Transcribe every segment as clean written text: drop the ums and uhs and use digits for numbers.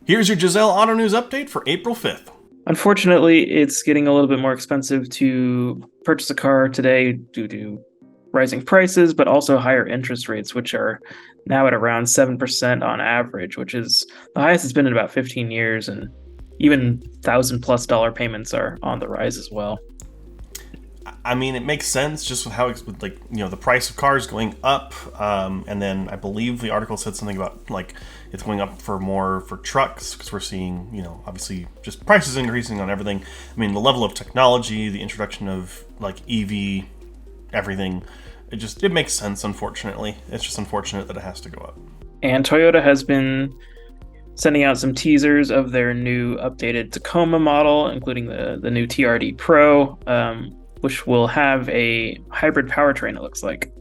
Here's your Jazel Auto News update for April 5th. Unfortunately, it's getting a little bit more expensive to purchase a car today due to rising prices, but also higher interest rates, which are now at around 7% on average, which is the highest it's been in about 15 years. And even $1,000+ payments are on the rise as well. I mean, it makes sense just with how, the price of cars going up. And then I believe the article said something about, it's going up for more for trucks because we're seeing, obviously just prices increasing on everything. I mean, the level of technology, the introduction of, EV, everything, it makes sense, unfortunately. It's just unfortunate that it has to go up. And Toyota has been sending out some teasers of their new updated Tacoma model, including the new TRD Pro, which will have a hybrid powertrain, it looks like.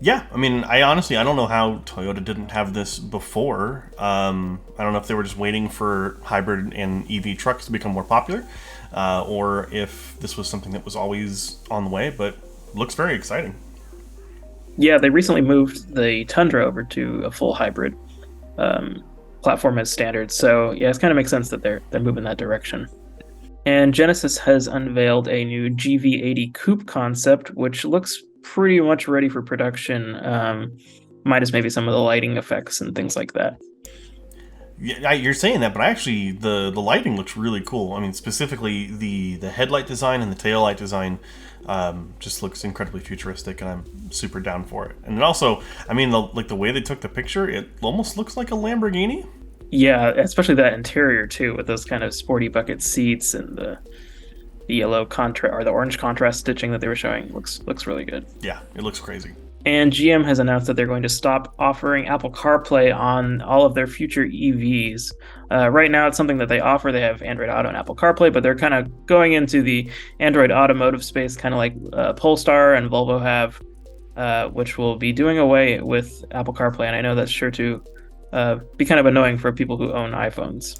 Yeah, I mean, I don't know how Toyota didn't have this before. I don't know if they were just waiting for hybrid and EV trucks to become more popular, or if this was something that was always on the way, but looks very exciting. Yeah, they recently moved the Tundra over to a full hybrid platform as standard. So yeah, it kind of makes sense that they're moving that direction. And Genesis has unveiled a new GV80 coupe concept, which looks pretty much ready for production, minus maybe some of the lighting effects and things like that. Yeah, you're saying that, but actually the lighting looks really cool. I mean, specifically the headlight design and the tail light design just looks incredibly futuristic, and I'm super down for it. And it also, I mean, the way they took the picture, it almost looks like a Lamborghini. Yeah, especially that interior too, with those kind of sporty bucket seats and the yellow contrast or the orange contrast stitching that they were showing looks really good. Yeah, it looks crazy. And GM has announced that they're going to stop offering Apple CarPlay on all of their future EVs. Right now, it's something that they offer. They have Android Auto and Apple CarPlay, but they're kind of going into the Android automotive space, kind of like Polestar and Volvo have, which will be doing away with Apple CarPlay. And I know that's sure to be kind of annoying for people who own iPhones.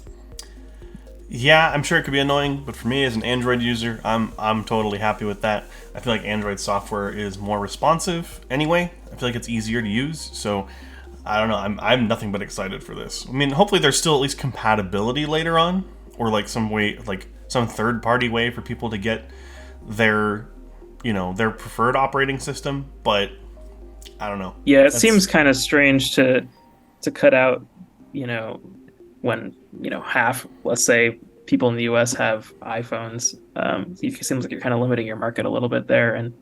Yeah, I'm sure it could be annoying, but for me as an Android user, I'm totally happy with that. I feel like Android software is more responsive anyway. I feel like it's easier to use, so I don't know. I'm nothing but excited for this. I mean, hopefully there's still at least compatibility later on, or some way, some third-party way for people to get their preferred operating system. But I don't know. Yeah, it seems kind of strange to cut out, when half, let's say, people in the US have iPhones. It seems like you're kind of limiting your market a little bit there, and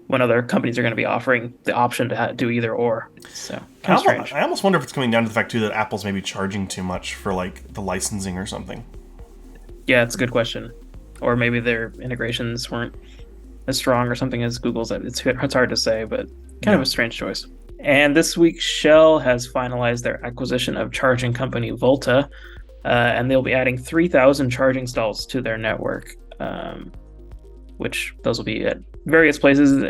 when other companies are going to be offering the option to do either or. So kind of strange. I almost wonder if it's coming down to the fact too that Apple's maybe charging too much for the licensing or something. Yeah, it's a good question. Or maybe their integrations weren't as strong or something as Google's. It's hard to say, but kind of a strange choice. And this week, Shell has finalized their acquisition of charging company Volta, and they'll be adding 3,000 charging stalls to their network, which those will be at various places,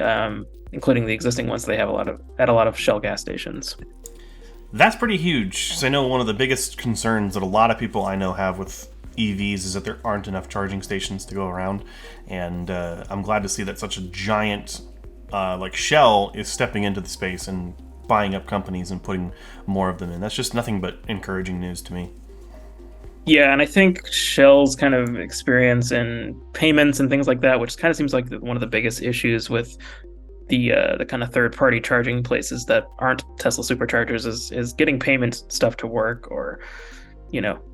including the existing ones they have at a lot of Shell gas stations. That's pretty huge, because I know one of the biggest concerns that a lot of people I know have with EVs is that there aren't enough charging stations to go around, and I'm glad to see that such a giant like Shell is stepping into the space and buying up companies and putting more of them in. That's just nothing but encouraging news to me. Yeah, and I think Shell's kind of experience in payments and things like that, which kind of seems like one of the biggest issues with the kind of third-party charging places that aren't Tesla superchargers, is getting payment stuff to work, or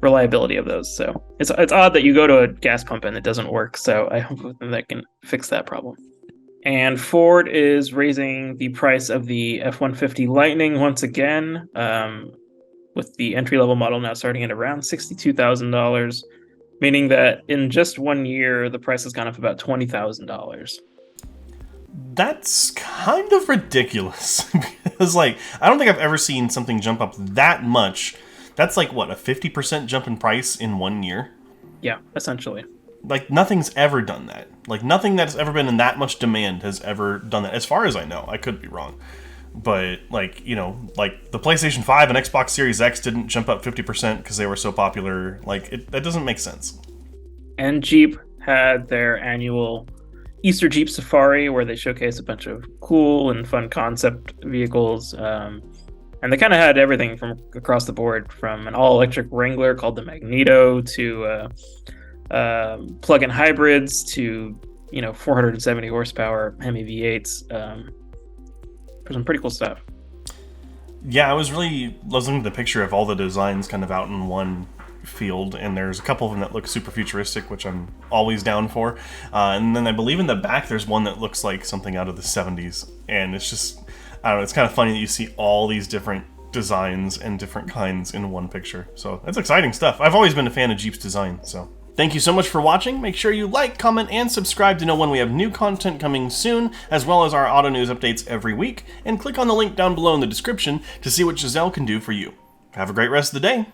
reliability of those. So it's odd that you go to a gas pump and it doesn't work. So I hope that can fix that problem. And Ford is raising the price of the F-150 Lightning once again, with the entry-level model now starting at around $62,000, meaning that in just 1 year, the price has gone up about $20,000. That's kind of ridiculous. Because, I don't think I've ever seen something jump up that much. That's a 50% jump in price in 1 year? Yeah, essentially. Nothing's ever done that. Nothing that's ever been in that much demand has ever done that, as far as I know. I could be wrong. But, the PlayStation 5 and Xbox Series X didn't jump up 50% because they were so popular. That doesn't make sense. And Jeep had their annual Easter Jeep Safari, where they showcase a bunch of cool and fun concept vehicles. And they kind of had everything from across the board, from an all-electric Wrangler called the Magneto to plug-in hybrids to 470 horsepower Hemi V8s. For some pretty cool stuff. Yeah, I was looking at the picture of all the designs kind of out in one field, and there's a couple of them that look super futuristic, which I'm always down for. And then I believe in the back there's one that looks like something out of the 70s, and it's just, I don't know, it's kind of funny that you see all these different designs and different kinds in one picture. So that's exciting stuff. I've always been a fan of Jeep's design, so. Thank you so much for watching. Make sure you like, comment, and subscribe to know when we have new content coming soon, as well as our auto news updates every week, and click on the link down below in the description to see what Jazel can do for you. Have a great rest of the day.